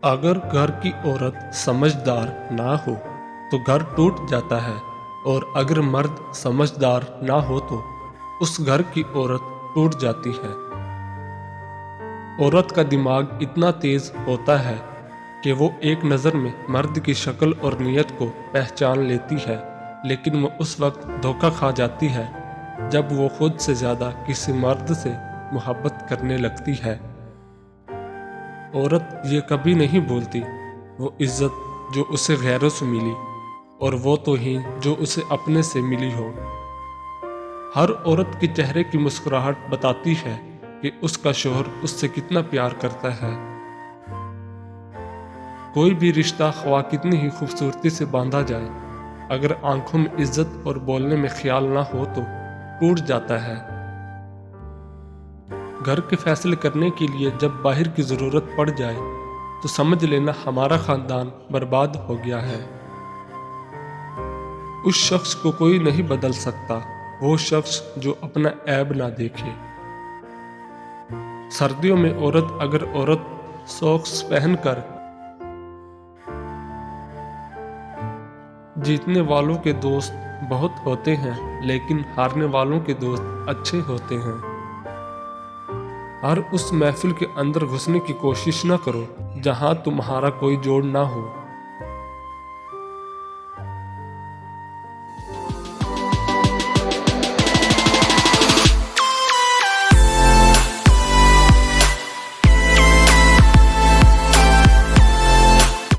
अगर घर की औरत समझदार ना हो तो घर टूट जाता है, और अगर मर्द समझदार ना हो तो उस घर की औरत टूट जाती है। औरत का दिमाग इतना तेज होता है कि वो एक नज़र में मर्द की शक्ल और नीयत को पहचान लेती है, लेकिन वो उस वक्त धोखा खा जाती है जब वो खुद से ज़्यादा किसी मर्द से मोहब्बत करने लगती है। औरत ये कभी नहीं बोलती वो इज्जत जो उसे गैरों से मिली, और वो तो ही जो उसे अपने से मिली हो। हर औरत के चेहरे की मुस्कुराहट बताती है कि उसका शौहर उससे कितना प्यार करता है। कोई भी रिश्ता ख्वाह कितनी ही खूबसूरती से बांधा जाए, अगर आंखों में इज्जत और बोलने में ख्याल ना हो तो टूट जाता है। घर के फैसले करने के लिए जब बाहर की ज़रूरत पड़ जाए तो समझ लेना हमारा ख़ानदान बर्बाद हो गया है। उस शख्स को कोई नहीं बदल सकता, वो शख्स जो अपना ऐब ना देखे। सर्दियों में अगर औरत सॉक्स पहनकर जीतने वालों के दोस्त बहुत होते हैं, लेकिन हारने वालों के दोस्त अच्छे होते हैं। हर उस महफिल के अंदर घुसने की कोशिश न करो जहां तुम्हारा कोई जोड़ ना हो।